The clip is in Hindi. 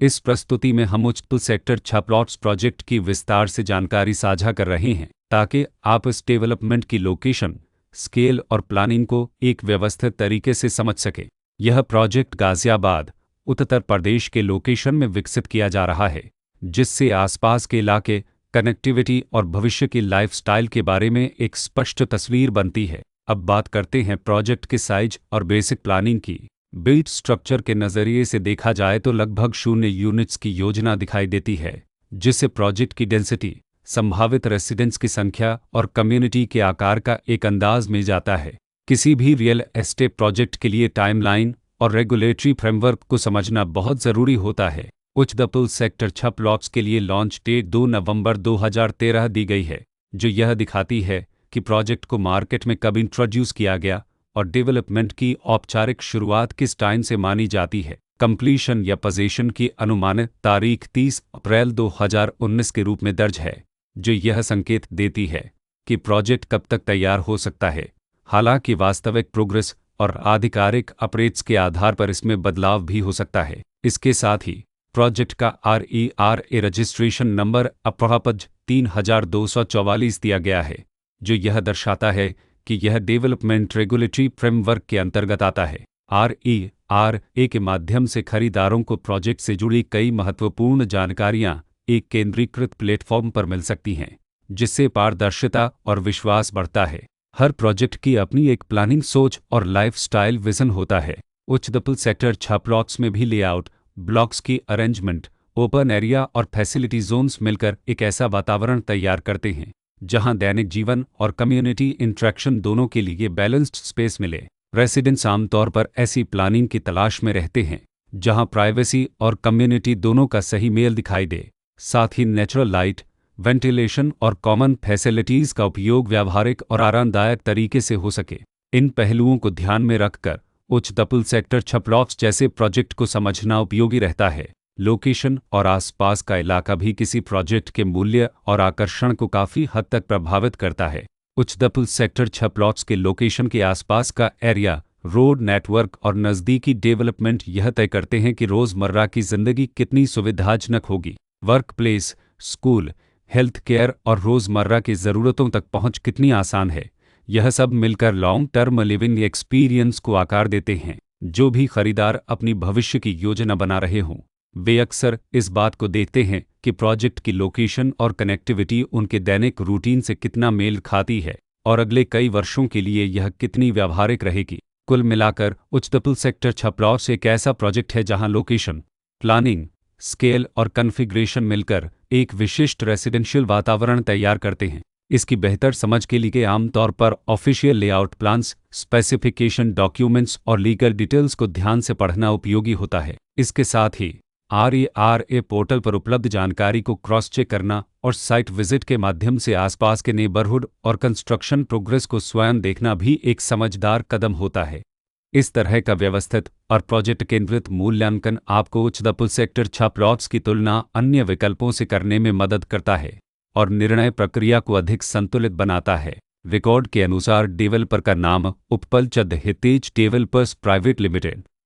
इस प्रस्तुति में हम उच्चतल सेक्टर 6 प्लॉट्स प्रोजेक्ट की विस्तार से जानकारी साझा कर रहे हैं ताकि आप इस डेवलपमेंट की लोकेशन, स्केल और प्लानिंग को एक व्यवस्थित तरीके से समझ सकें। यह प्रोजेक्ट गाजियाबाद, उत्तर प्रदेश के लोकेशन में विकसित किया जा रहा है, जिससे आसपास के इलाके, कनेक्टिविटी और भविष्य की लाइफस्टाइल के बारे में एक स्पष्ट तस्वीर बनती है। अब बात करते हैं प्रोजेक्ट के साइज और बेसिक प्लानिंग की। बिल्ट स्ट्रक्चर के नज़रिए से देखा जाए तो लगभग 0 यूनिट्स की योजना दिखाई देती है, जिससे प्रोजेक्ट की डेंसिटी, संभावित रेसिडेंट्स की संख्या और कम्युनिटी के आकार का एक अंदाज मिल जाता है। किसी भी रियल एस्टेट प्रोजेक्ट के लिए टाइमलाइन और रेगुलेटरी फ्रेमवर्क को समझना बहुत ज़रूरी होता है। उच्चतल सेक्टर 6 प्लॉट्स के लिए लॉन्च डेट 2 नवंबर 2013 दी गई है, जो यह दिखाती है कि प्रोजेक्ट को मार्केट में कब इंट्रोड्यूस किया गया और डेवलपमेंट की औपचारिक शुरुआत किस टाइम से मानी जाती है। कंप्लीशन या पोजीशन की अनुमानित तारीख 30 अप्रैल 2019 के रूप में दर्ज है, जो यह संकेत देती है कि प्रोजेक्ट कब तक तैयार हो सकता है। हालांकि वास्तविक प्रोग्रेस और आधिकारिक अपडेट्स के आधार पर इसमें बदलाव भी हो सकता है। इसके साथ ही प्रोजेक्ट का RERA रजिस्ट्रेशन नंबर अप्रपज 3244 दिया गया है, जो यह दर्शाता है कि यह डेवलपमेंट रेगुलेटरी फ्रेमवर्क के अंतर्गत आता है। RERA के माध्यम से खरीदारों को प्रोजेक्ट से जुड़ी कई महत्वपूर्ण जानकारियां एक केंद्रीकृत प्लेटफॉर्म पर मिल सकती हैं, जिससे पारदर्शिता और विश्वास बढ़ता है। हर प्रोजेक्ट की अपनी एक प्लानिंग सोच और लाइफस्टाइल विजन होता है। उच्चतल सेक्टर 6 प्लॉट्स में भी लेआउट, ब्लॉक्स की अरेंजमेंट, ओपन एरिया और फैसिलिटी जोन्स मिलकर एक ऐसा वातावरण तैयार करते हैं जहां दैनिक जीवन और कम्युनिटी इंटरेक्शन दोनों के लिए बैलेंस्ड स्पेस मिले। रेसिडेंट्स आमतौर पर ऐसी प्लानिंग की तलाश में रहते हैं जहां प्राइवेसी और कम्युनिटी दोनों का सही मेल दिखाई दे। साथ ही नेचुरल लाइट, वेंटिलेशन और कॉमन फैसिलिटीज़ का उपयोग व्यावहारिक और आरामदायक तरीके से हो सके। इन पहलुओं को ध्यान में रखकर उच्चतल सेक्टर 6 प्लॉट्स जैसे प्रोजेक्ट को समझना उपयोगी रहता है। लोकेशन और आसपास का इलाका भी किसी प्रोजेक्ट के मूल्य और आकर्षण को काफ़ी हद तक प्रभावित करता है। उच्चतल सेक्टर 6 प्लॉट्स के लोकेशन के आसपास का एरिया, रोड नेटवर्क और नज़दीकी डेवलपमेंट यह तय करते हैं कि रोज़मर्रा की ज़िंदगी कितनी सुविधाजनक होगी। Work place, school, health care और रोज़मर्रा की ज़रूरतों तक पहुंच कितनी आसान है। यह सब मिलकर लॉन्ग टर्म लिविंग एक्सपीरियंस को आकार देते हैं। जो भी खरीदार अपनी भविष्य की योजना बना रहे हों, वे अक्सर इस बात को देखते हैं कि प्रोजेक्ट की लोकेशन और कनेक्टिविटी उनके दैनिक रूटीन से कितना मेल खाती है और अगले कई वर्षों के लिए यह कितनी व्यावहारिक रहेगी। कुल मिलाकर उच्चतल सेक्टर 6 प्लॉट्स एक ऐसा प्रोजेक्ट है जहां लोकेशन, प्लानिंग, स्केल और कॉन्फ़िगरेशन मिलकर एक विशिष्ट रेसिडेंशियल वातावरण तैयार करते हैं। इसकी बेहतर समझ के लिए आमतौर पर official layout plans, specification documents और लीगल डिटेल्स को ध्यान से पढ़ना उपयोगी होता है। इसके साथ ही RERA पोर्टल पर उपलब्ध जानकारी को क्रॉस चेक करना और साइट विजिट के माध्यम से आसपास के नेबरहुड और कंस्ट्रक्शन प्रोग्रेस को स्वयं देखना भी एक समझदार कदम होता है। इस तरह का व्यवस्थित और प्रोजेक्ट केंद्रित मूल्यांकन आपको उच्चतल सेक्टर 6 प्लॉट्स की तुलना अन्य विकल्पों से करने में मदद करता है और निर्णय प्रक्रिया को अधिक संतुलित बनाता है। रिकॉर्ड के अनुसार डेवलपर का नाम उत्पल चंद हितेज डेवलपर्स प्राइवेट लिमिटेड